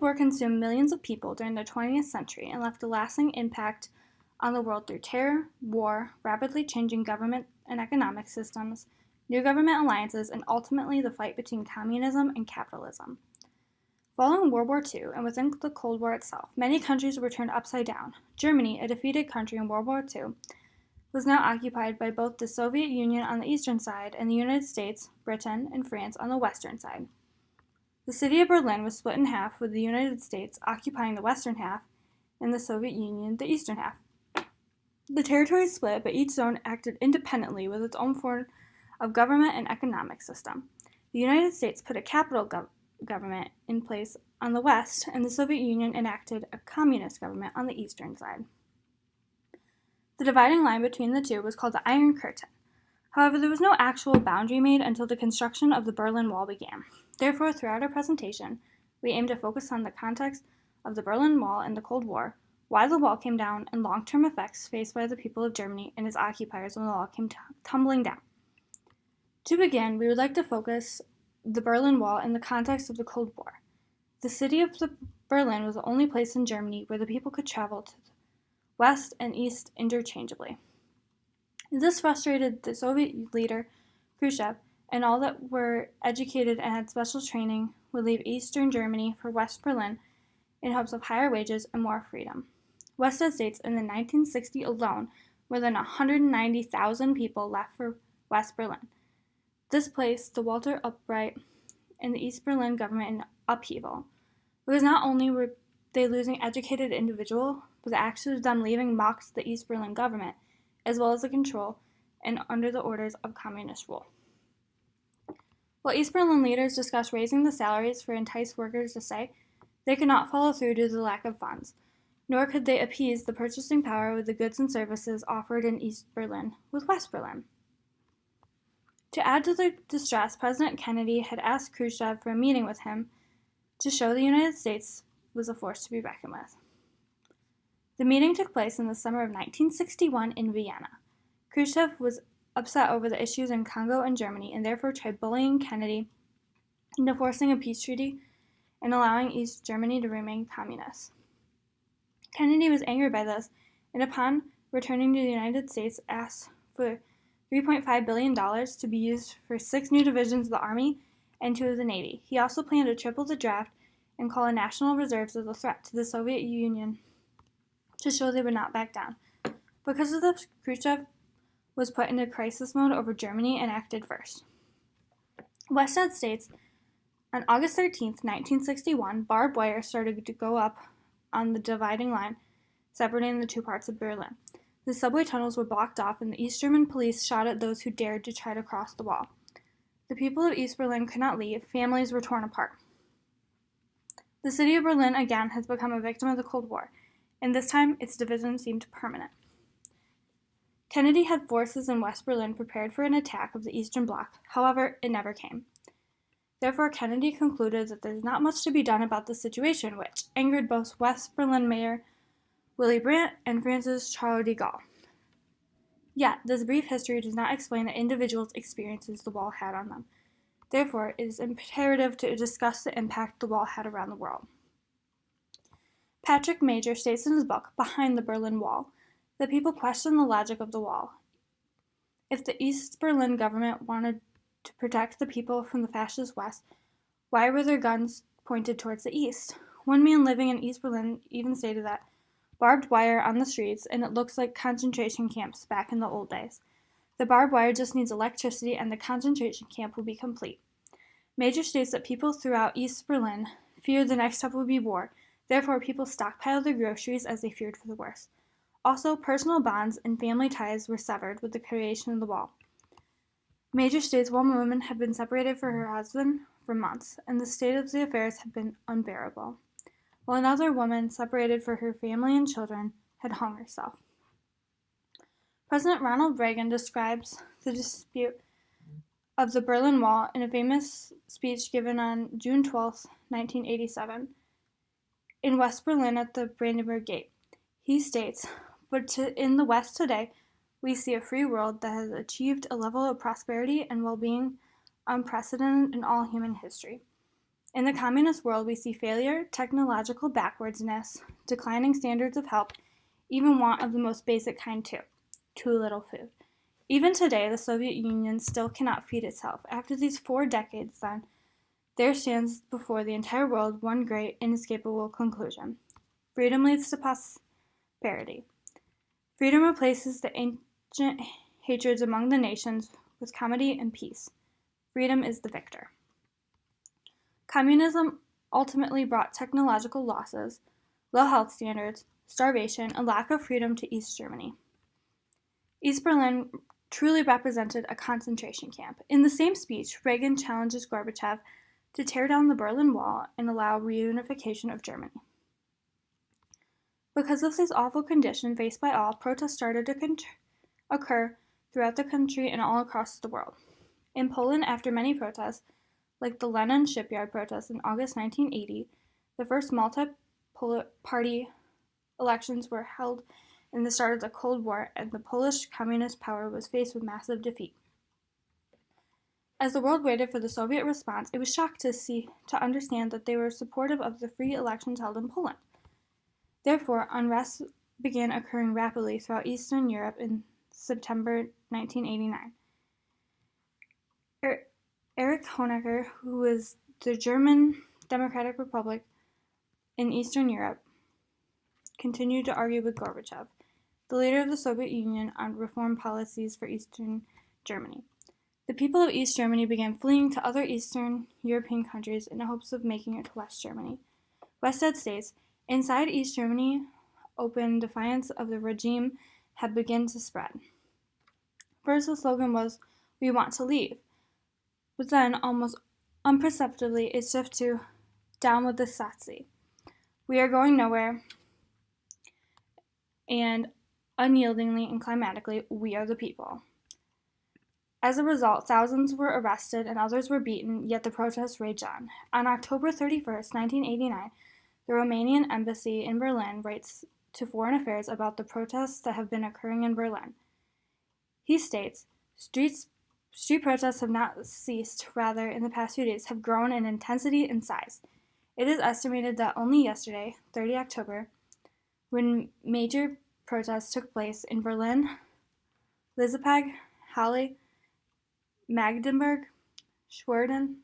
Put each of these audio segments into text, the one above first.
War consumed millions of people during the 20th century and left a lasting impact on the world through terror, war, rapidly changing government and economic systems, new government alliances, and ultimately the fight between communism and capitalism. Following World War II and within the Cold War itself, many countries were turned upside down. Germany, a defeated country in World War II, was now occupied by both the Soviet Union on the eastern side and the United States, Britain, and France on the western side. The city of Berlin was split in half, with the United States occupying the western half and the Soviet Union the eastern half. The territory split, but each zone acted independently with its own form of government and economic system. The United States put a capital government in place on the west, and the Soviet Union enacted a communist government on the eastern side. The dividing line between the two was called the Iron Curtain. However, there was no actual boundary made until the construction of the Berlin Wall began. Therefore, throughout our presentation, we aim to focus on the context of the Berlin Wall and the Cold War, why the wall came down, and long-term effects faced by the people of Germany and its occupiers when the wall came tumbling down. To begin, we would like to focus the Berlin Wall in the context of the Cold War. The city of Berlin was the only place in Germany where the people could travel to the west and east interchangeably. This frustrated the Soviet leader, Khrushchev, and all that were educated and had special training would leave eastern Germany for West Berlin in hopes of higher wages and more freedom. West states in the 1960s alone, more than 190,000 people left for West Berlin. This placed the Walter Ulbricht and the East Berlin government in upheaval, because not only were they losing educated individuals, but the actions of them leaving mocked the East Berlin government, as well as the control and under the orders of communist rule. While East Berlin leaders discussed raising the salaries for enticed workers to stay, they could not follow through due to the lack of funds, nor could they appease the purchasing power with the goods and services offered in East Berlin with West Berlin. To add to the distress, President Kennedy had asked Khrushchev for a meeting with him to show the United States was a force to be reckoned with. The meeting took place in the summer of 1961 in Vienna. Khrushchev was upset over the issues in Congo and Germany and therefore tried bullying Kennedy into forcing a peace treaty and allowing East Germany to remain communist. Kennedy was angered by this, and upon returning to the United States, asked for $3.5 billion to be used for 6 new divisions of the Army and 2 of the Navy. He also planned to triple the draft and call in national reserves as a threat to the Soviet Union to show they would not back down. Because of this, Khrushchev was put into crisis mode over Germany and acted first. West states, on August 13, 1961, barbed wire started to go up on the dividing line, separating the two parts of Berlin. The subway tunnels were blocked off, and the East German police shot at those who dared to try to cross the wall. The people of East Berlin could not leave. Families were torn apart. The city of Berlin again has become a victim of the Cold War, and this time its division seemed permanent. Kennedy had forces in West Berlin prepared for an attack of the Eastern Bloc. However, it never came. Therefore, Kennedy concluded that there's not much to be done about the situation, which angered both West Berlin Mayor Willy Brandt and France's Charles de Gaulle. Yet, this brief history does not explain the individuals' experiences the wall had on them. Therefore, it is imperative to discuss the impact the wall had around the world. Patrick Major states in his book, Behind the Berlin Wall, that people question the logic of the wall. If the East Berlin government wanted to protect the people from the fascist West, why were their guns pointed towards the east? One man living in East Berlin even stated that barbed wire on the streets, and it looks like concentration camps back in the old days. The barbed wire just needs electricity and the concentration camp will be complete. Major states that people throughout East Berlin feared the next step would be war, therefore people stockpiled their groceries as they feared for the worst. Also, personal bonds and family ties were severed with the creation of the wall. Major states one woman had been separated from her husband for months, and the state of the affairs had been unbearable, while another woman, separated from her family and children, had hung herself. President Ronald Reagan describes the dispute of the Berlin Wall in a famous speech given on June 12, 1987, in West Berlin at the Brandenburg Gate. He states, "But in the West today, we see a free world that has achieved a level of prosperity and well-being unprecedented in all human history. In the communist world, we see failure, technological backwardsness, declining standards of health, even want of the most basic kind too. Too little food. Even today, the Soviet Union still cannot feed itself. After these 4 decades, then, there stands before the entire world one great, inescapable conclusion. Freedom leads to prosperity. Freedom replaces the ancient hatreds among the nations with comity and peace. Freedom is the victor. Communism ultimately brought technological losses, low health standards, starvation, and lack of freedom to East Germany. East Berlin truly represented a concentration camp. In the same speech, Reagan challenges Gorbachev to tear down the Berlin Wall and allow reunification of Germany. Because of this awful condition faced by all, protests started to occur throughout the country and all across the world. In Poland, after many protests, like the Lenin shipyard protests in August 1980, the first multi-party elections were held in the start of the Cold War, and the Polish communist power was faced with massive defeat. As the world waited for the Soviet response, it was shocked to understand that they were supportive of the free elections held in Poland. Therefore, unrest began occurring rapidly throughout Eastern Europe in September 1989. Erich Honecker, who was the German Democratic Republic in Eastern Europe, continued to argue with Gorbachev, the leader of the Soviet Union, on reform policies for Eastern Germany. The people of East Germany began fleeing to other Eastern European countries in hopes of making it to West Germany. Wested states, inside East Germany, open defiance of the regime had begun to spread. First, the slogan was, "We want to leave." But then, almost imperceptibly, it shifted to, "Down with the Stasi. We are going nowhere," and unyieldingly and climatically, "We are the people." As a result, thousands were arrested and others were beaten, yet the protests raged on. On October 31st, 1989, the Romanian embassy in Berlin writes to Foreign Affairs about the protests that have been occurring in Berlin. He states, Street protests have not ceased, rather, in the past few days, have grown in intensity and size. It is estimated that only yesterday, 30 October, when major protests took place in Berlin, Leipzig, Halle, Magdeburg, Schwerin,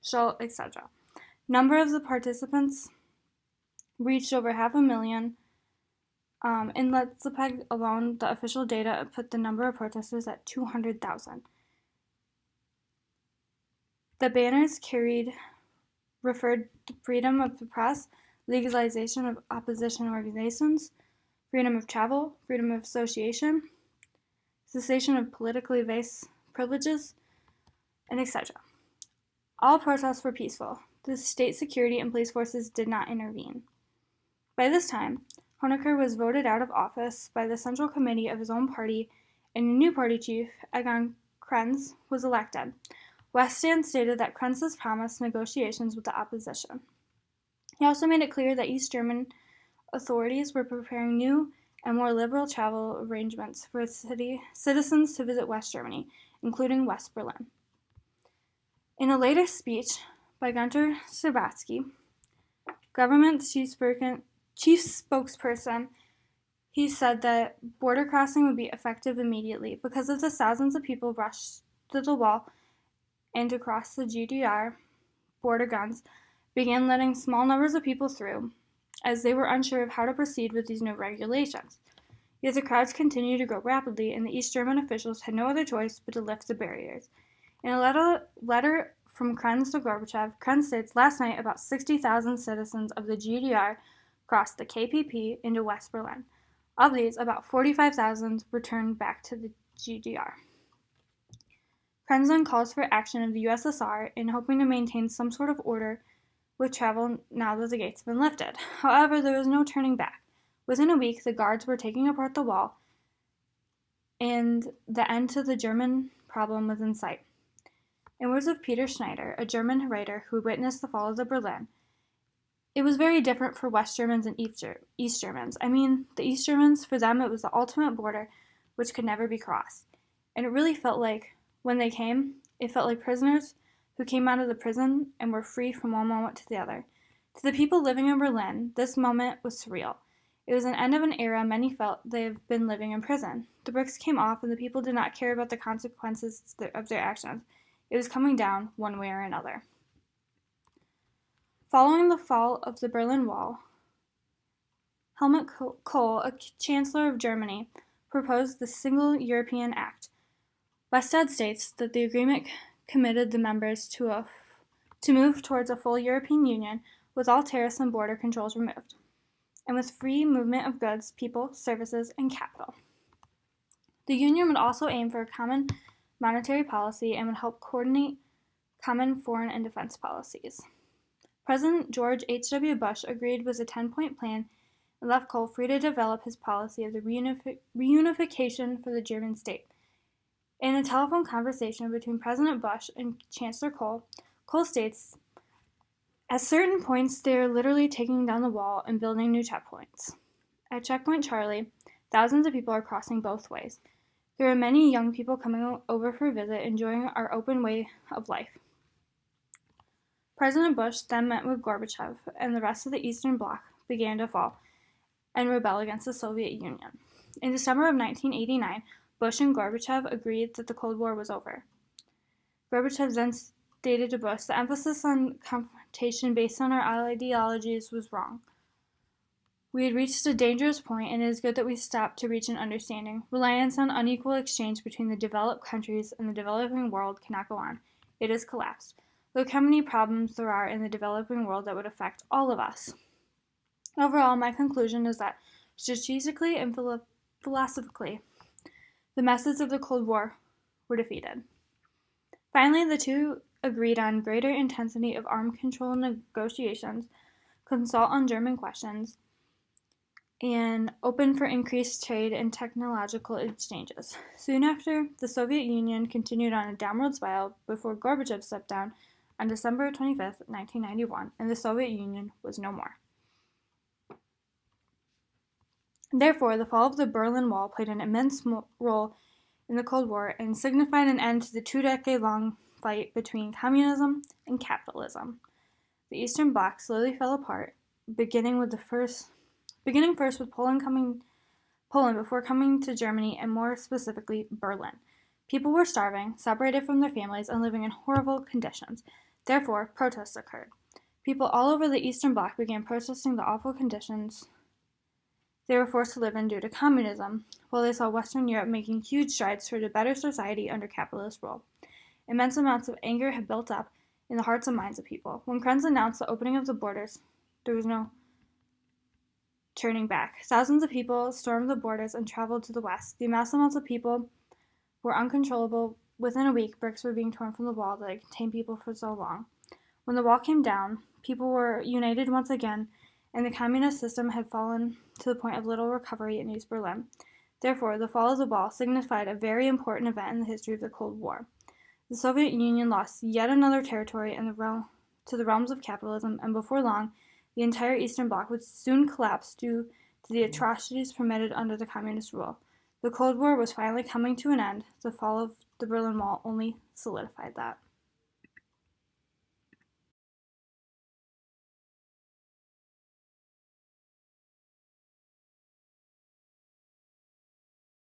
Schult, etc. Number of the participants reached over 500,000. In Leipzig alone, the official data put the number of protesters at 200,000. The banners referred to freedom of the press, legalization of opposition organizations, freedom of travel, freedom of association, cessation of politically based privileges, and etc. All protests were peaceful. The state security and police forces did not intervene. By this time, Honecker was voted out of office by the Central Committee of his own party, and a new party chief, Egon Krenz, was elected. Weststand stated that Krenz's promised negotiations with the opposition. He also made it clear that East German authorities were preparing new and more liberal travel arrangements for citizens to visit West Germany, including West Berlin. In a later speech by Gunter Schabowski, government chief spokesperson, he said that border crossing would be effective immediately because of the thousands of people rushed to the wall and to cross the GDR. Border guns began letting small numbers of people through, as they were unsure of how to proceed with these new regulations. Yet the crowds continued to grow rapidly, and the East German officials had no other choice but to lift the barriers. In a letter from Krenz to Gorbachev, Krenz states, "Last night, about 60,000 citizens of the GDR crossed the KPP into West Berlin. Of these, about 45,000 returned back to the GDR." Krenz then calls for action of the USSR in hoping to maintain some sort of order with travel now that the gates have been lifted. However, there was no turning back. Within a week, the guards were taking apart the wall, and the end to the German problem was in sight. In words of Peter Schneider, a German writer who witnessed the fall of the Berlin, "It was very different for West Germans and East Germans. I mean, the East Germans, for them it was the ultimate border which could never be crossed. And it really felt like, when they came, it felt like prisoners who came out of the prison and were free from one moment to the other. To the people living in Berlin, this moment was surreal. It was an end of an era many felt they had been living in prison. The bricks came off, and the people did not care about the consequences of their actions. It was coming down one way or another. Following the fall of the Berlin Wall, Helmut Kohl, a chancellor of Germany, proposed the Single European Act. Westad states that the agreement committed the members to move towards a full European Union with all tariffs and border controls removed, and with free movement of goods, people, services, and capital. The Union would also aim for a common monetary policy and would help coordinate common foreign and defense policies. President George H.W. Bush agreed with a 10-point plan and left Kohl free to develop his policy of the reunification for the German state. In a telephone conversation between President Bush and Chancellor Kohl, Kohl states, "At certain points, they are literally taking down the wall and building new checkpoints. At Checkpoint Charlie, thousands of people are crossing both ways. There are many young people coming over for a visit, enjoying our open way of life." President Bush then met with Gorbachev, and the rest of the Eastern Bloc began to fall and rebel against the Soviet Union. In December of 1989, Bush and Gorbachev agreed that the Cold War was over. Gorbachev then stated to Bush, "The emphasis on confrontation based on our ideologies was wrong. We had reached a dangerous point, and it is good that we stopped to reach an understanding. Reliance on unequal exchange between the developed countries and the developing world cannot go on. It has collapsed. Look how many problems there are in the developing world that would affect all of us." Overall, my conclusion is that strategically and philosophically, the methods of the Cold War were defeated. Finally, the two agreed on greater intensity of arms control negotiations, consult on German questions, and open for increased trade and technological exchanges. Soon after, the Soviet Union continued on a downward spiral before Gorbachev stepped down on December 25, 1991, and the Soviet Union was no more. Therefore, the fall of the Berlin Wall played an immense role in the Cold War and signified an end to the two-decade-long fight between communism and capitalism. The Eastern Bloc slowly fell apart, beginning first with Poland before coming to Germany, and more specifically Berlin. People were starving, separated from their families, and living in horrible conditions. Therefore, protests occurred. People all over the Eastern Bloc began protesting the awful conditions they were forced to live in due to communism, while they saw Western Europe making huge strides toward a better society under capitalist rule. Immense amounts of anger had built up in the hearts and minds of people. When Krenz announced the opening of the borders, there was no turning back. Thousands of people stormed the borders and traveled to the west. The mass amounts of people were uncontrollable. Within a week, bricks were being torn from the wall that had contained people for so long. When the wall came down, people were united once again, and the communist system had fallen to the point of little recovery in East Berlin. Therefore, the fall of the wall signified a very important event in the history of the Cold War. The Soviet Union lost yet another territory to the realms of capitalism, and before long, the entire Eastern Bloc would soon collapse due to the atrocities permitted under the communist rule. The Cold War was finally coming to an end. The fall of the Berlin Wall only solidified that.